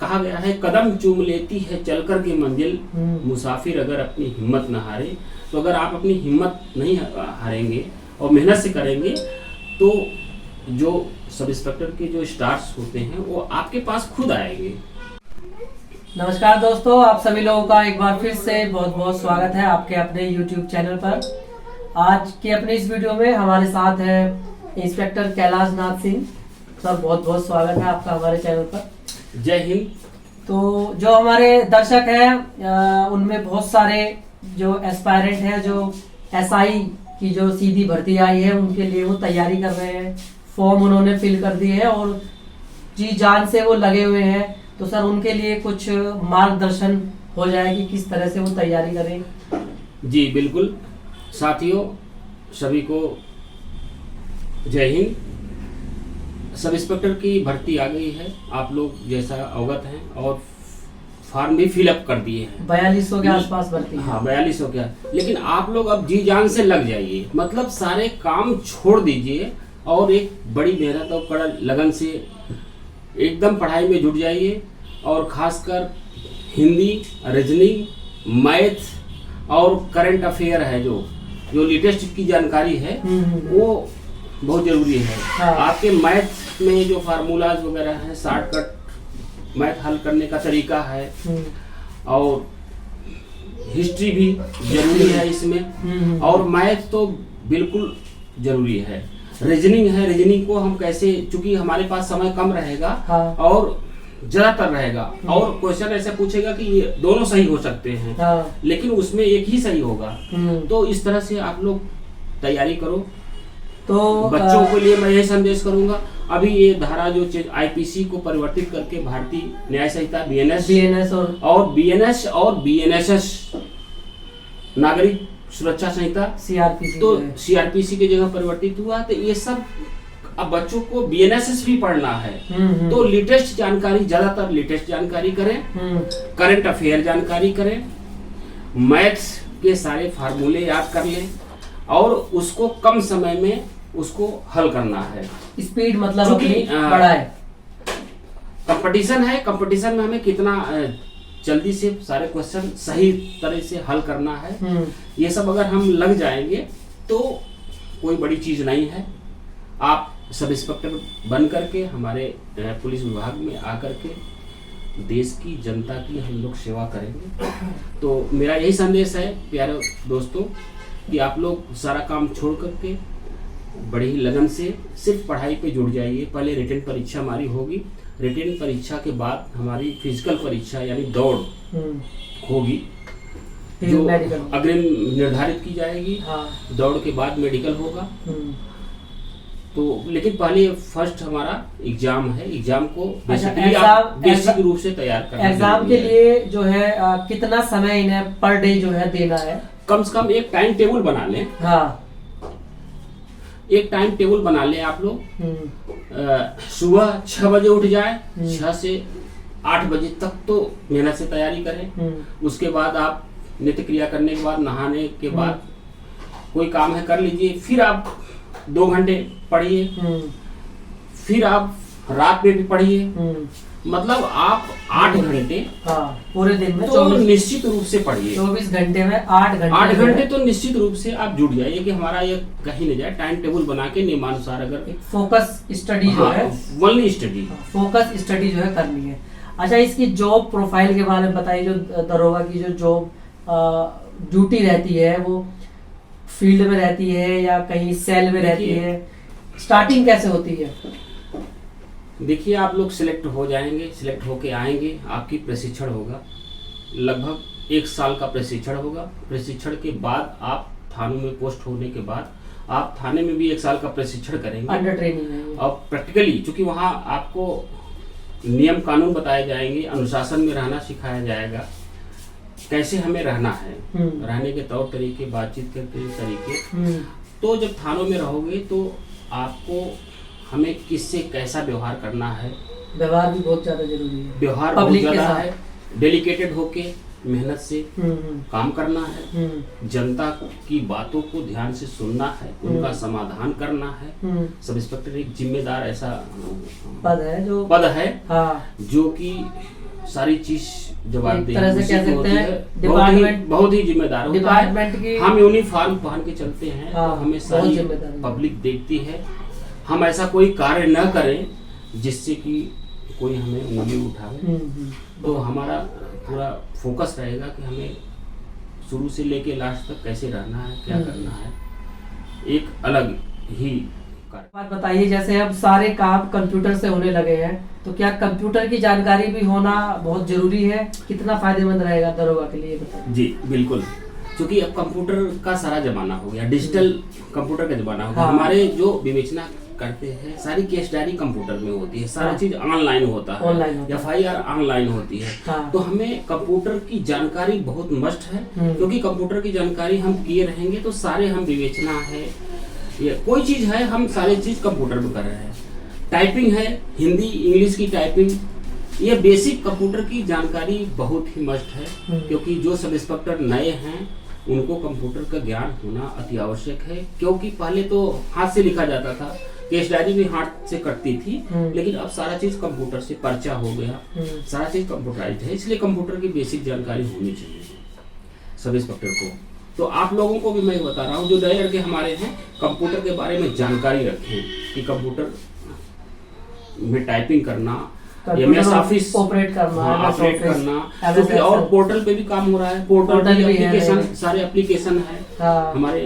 कहा गया है, कदम चूम लेती है चलकर की मंजिल, मुसाफिर अगर अपनी हिम्मत न हारे। तो अगर आप अपनी हिम्मत नहीं हारेंगे और मेहनत से करेंगे तो जो सब इंस्पेक्टर के जो स्टार्स होते हैं वो आपके पास खुद आएंगे। नमस्कार दोस्तों, आप सभी लोगों का एक बार फिर से बहुत बहुत स्वागत है आपके अपने YouTube चैनल पर। आज के अपने इस वीडियो में हमारे साथ है इंस्पेक्टर कैलाश नाथ सिंह सर। बहुत बहुत स्वागत है आपका हमारे चैनल पर। जय हिंद। तो जो हमारे दर्शक हैं उनमें बहुत सारे जो एस्पायरेंट हैं, जो एसआई की जो सीधी भर्ती आई है उनके लिए वो तैयारी कर रहे हैं। फॉर्म उन्होंने फिल कर दिए हैं और जी जान से वो लगे हुए हैं। तो सर उनके लिए कुछ मार्गदर्शन हो जाए कि किस तरह से वो तैयारी करें। जी बिल्कुल साथियों, सभी को जय हिंद। सब इंस्पेक्टर की भर्ती आ गई है, आप लोग जैसा अवगत हैं, और फॉर्म भी फिलअप कर दिए हैं। 4200 के आसपास भर्ती है। हाँ 4200 क्या, लेकिन आप लोग अब जी जान से लग जाइए, मतलब सारे काम छोड़ दीजिए और एक बड़ी मेहनत और कड़ा लगन से एकदम पढ़ाई में जुट जाइए। और खासकर हिंदी, रीजनिंग, मैथ और करंट अफेयर है, जो लेटेस्ट की जानकारी है वो बहुत जरूरी है। हाँ। आपके मैथ में जो फार्मूलाज वगैरह हैं, शॉर्टकट मैथ हल करने का तरीका है, और हिस्ट्री भी जरूरी है इसमें, और मैथ तो बिल्कुल जरूरी है। रीजनिंग है, रीजनिंग को हम कैसे, चूंकि हमारे पास समय कम रहेगा। हाँ। और ज्यादातर रहेगा और क्वेश्चन ऐसे पूछेगा कि ये दोनों सही हो सकते हैं। हाँ। लेकिन उसमें एक ही सही होगा। तो इस तरह से आप लोग तैयारी करो। तो बच्चों के लिए मैं यही संदेश करूंगा, अभी ये धारा जो आईपीसी को परिवर्तित करके भारतीय न्याय संहिता बीएनएस और बीएनएस और बीएनएसएस नागरिक सुरक्षा संहिता सीआरपीसी, तो सीआरपीसी की जगह परिवर्तित हुआ। तो ये सब अब बच्चों को बीएनएसएस भी पढ़ना है। तो लेटेस्ट जानकारी, ज्यादातर लेटेस्ट जानकारी करें, करंट अफेयर जानकारी करें, मैथ्स के सारे फार्मूले याद कर लें और उसको कम समय में उसको हल करना है। स्पीड मतलब अपनी बढ़ाए। कंपटीशन है, कंपटीशन में हमें कितना जल्दी से सारे क्वेश्चन सही तरह से हल करना है, ये सब अगर हम लग जाएंगे तो कोई बड़ी चीज नहीं है। आप सब इंस्पेक्टर बन करके हमारे पुलिस विभाग में आकर के देश की जनता की हम लोग सेवा करेंगे। तो मेरा यही संदेश है प्यारे दोस्तों कि आप लोग सारा काम छोड़ करके बड़ी ही लगन से सिर्फ पढ़ाई पे जुड़ जाइए। पहले रिटन परीक्षा हमारी होगी, रिटन परीक्षा के बाद हमारी फिजिकल परीक्षा यानी दौड़ होगी, जो अग्रिम निर्धारित की जाएगी। हाँ। दौड़ के बाद मेडिकल होगा। तो लेकिन पहले फर्स्ट हमारा एग्जाम है, एग्जाम को बेसिक रूप से तैयार करना। एग्जाम के लिए जो है कितना समय इन्हें पर डे जो है देना है? कम से कम एक टाइम टेबल बना लें। हाँ। एक टाइम टेबल बना लें आप लोग। सुबह 6 बजे उठ जाए, 6 से 8 बजे तक तो मेहनत से तैयारी करें। उसके बाद आप नित्य क्रिया करने के बाद, नहाने के बाद कोई काम है कर लीजिए, फिर आप 2 घंटे पढ़िए, फिर आप रात में भी पढ़िए। मतलब आप 8 घंटे पूरे दिन में तो निश्चित रूप से पढ़िए। 24 घंटे में 8 घंटे तो निश्चित रूप से आप जुट जाइए कि हमारा ये कहीं न जाए। टाइम टेबल बना के नियमानुसार अगर फोकस स्टडी जो है, ओनली स्टडी, फोकस स्टडी जो है करनी है। अच्छा, इसकी जॉब प्रोफाइल के बारे में बताइए। जो दरोगा की जो जॉब ड्यूटी रहती है वो फील्ड में रहती है या कहीं सेल में रहती है? स्टार्टिंग कैसे होती है? देखिए, आप लोग सिलेक्ट हो जाएंगे, सिलेक्ट होके आएंगे, आपकी प्रशिक्षण होगा, लगभग 1 साल का प्रशिक्षण होगा। प्रशिक्षण के बाद आप थानों में पोस्ट होने के बाद आप थाने में भी 1 साल का प्रशिक्षण करेंगे, अंडर ट्रेनिंग है। और प्रैक्टिकली, चूंकि वहाँ आपको नियम कानून बताए जाएंगे, अनुशासन में रहना सिखाया जाएगा, कैसे हमें रहना है, रहने के तौर तरीके, बातचीत के तरीके। तो जब थानों में रहोगे तो आपको हमें किससे कैसा व्यवहार करना है, व्यवहार भी बहुत ज्यादा जरूरी है। व्यवहार बहुत ज्यादा है, डेलिकेटेड होके मेहनत से काम करना है, जनता की बातों को ध्यान से सुनना है, उनका समाधान करना है। सब इंस्पेक्टर एक जिम्मेदार ऐसा पद है हाँ, जो कि सारी चीज एक जवाबदेही तरह से उसी कह की सकते होती हैं, है। डिपार्टमेंट बहुत ही जिम्मेदार होता है। डिपार्टमेंट की हम यूनिफॉर्म पहन के चलते हैं हाँ, तो हमें बहुत सारी जिम्मेदारी है। पब्लिक देखती है। हम ऐसा कोई कार्य न करें जिससे कि कोई हमें उंगली उठावे। तो हमारा पूरा फोकस रहेगा कि हमें शुरू से लेके लास्ट तक कैसे रहना है, क्या करना है, एक अलग ही कार्य। बात बताइए, जैसे अब सारे काम कंप्यूटर से होने लगे हैं, तो क्या कंप्यूटर की जानकारी भी होना बहुत जरूरी है? कितना फायदेमंद रहेगा दरोगा के लिए, बताइए। जी बिल्कुल, क्योंकि अब कंप्यूटर का सारा जमाना हो गया, डिजिटल कंप्यूटर का जमाना हो गया। हाँ। हमारे जो विवेचना करते हैं सारी केस डायरी कंप्यूटर में होती है, सारा हाँ। चीज ऑनलाइन होता है, ऑनलाइन होता है। FIR ऑनलाइन होती है। हाँ। तो हमें कंप्यूटर की जानकारी बहुत मस्ट है, हम्म। क्योंकि कंप्यूटर की जानकारी हम किए रहेंगे तो सारे हम विवेचना है, ये कोई चीज है, हम सारी चीज कंप्यूटर में कर रहे हैं। टाइपिंग है, हिंदी इंग्लिश की टाइपिंग, ये बेसिक कंप्यूटर की जानकारी बहुत ही मस्ट है। क्योंकि जो सब इंस्पेक्टर नए हैं उनको कंप्यूटर का ज्ञान होना अति आवश्यक है। क्योंकि पहले तो हाथ से लिखा जाता था, केस डायरी भी हाथ से कटती थी, लेकिन अब सारा चीज कंप्यूटर से पर्चा हो गया, सारा चीज कंप्यूटराइज्ड है। इसलिए कंप्यूटर की बेसिक जानकारी होनी चाहिए सब इंस्पेक्टर को। तो आप लोगों को भी मैं बता रहा हूँ जो नए लड़के हमारे हैं, कंप्यूटर के बारे में जानकारी रखें कि कंप्यूटर में टाइपिंग करना, MS ऑफिस ऑपरेट करना, ऑपरेट करना, क्योंकि और पोर्टल पे भी काम हो रहा है। पोर्टल पे एप्लीकेशन, सारे एप्लीकेशन है हमारे,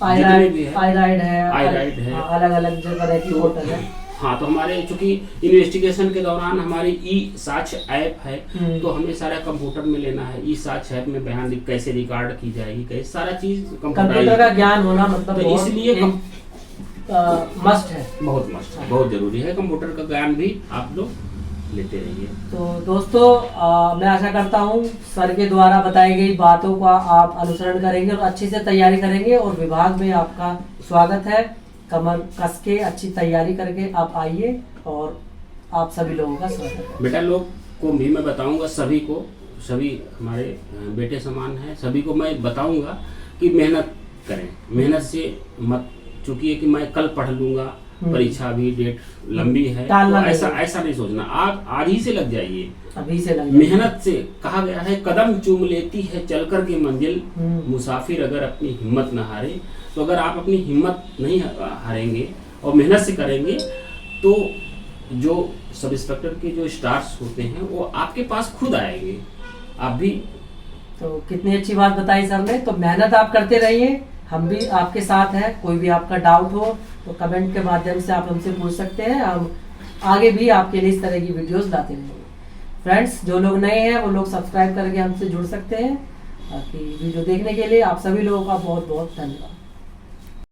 जितने भी है, iRide है, अलग अलग जगह की पोर्टल है। हाँ, तो हमारे चूंकि इन्वेस्टिगेशन के दौरान हमारी ई-साक्ष्य ऐप है, तो हमें सारा कंप्यूटर में लेना है। ई-साक्ष्य ऐप में बयान कैसे रिकॉर्ड की जाएगी, कैसे सारा चीज कंप्यूटर का ज्ञान होना मतलब तो इसलिए मस्ट है, बहुत मस्ट है, बहुत जरूरी है। कंप्यूटर का ज्ञान भी आप लोग लेते रहिए। तो दोस्तों मैं आशा करता हूँ सर के द्वारा बताई गई बातों का आप अनुसरण करेंगे और अच्छे से तैयारी करेंगे, और विभाग में आपका स्वागत है। कमर कस के अच्छी तैयारी करके आप आइए, और आप सभी लोगों का स्वागत है। बेटा लोग को भी मैं बताऊंगा, सभी को, सभी हमारे बेटे समान हैं, सभी को मैं बताऊंगा कि मेहनत करें, मेहनत से मत चूंकि कि मैं कल पढ़ लूंगा, परीक्षा भी डेट लंबी है, तो ऐसा नहीं सोचना। आप आज ही से लग जाइए, अभी से लग मेहनत से। कहा गया है कदम चूम लेती है चलकर के मंजिल, मुसाफिर अगर अपनी हिम्मत न हारे। तो अगर आप अपनी हिम्मत नहीं हारेंगे और मेहनत से करेंगे तो जो सब इंस्पेक्टर के जो स्टार्स होते हैं वो आपके पास खुद आएंगे। आप भी तो कितनी अच्छी बात बताई सर ने। तो मेहनत आप करते रहिए, हम भी आपके साथ हैं। कोई भी आपका डाउट हो तो कमेंट के माध्यम से आप हमसे पूछ सकते हैं, हम आगे भी आपके लिए इस तरह की वीडियोस लाते रहेंगे। फ्रेंड्स, जो लोग नए हैं वो लोग सब्सक्राइब करके हमसे जुड़ सकते हैं। बाकी वीडियो देखने के लिए आप सभी लोगों का बहुत बहुत धन्यवाद।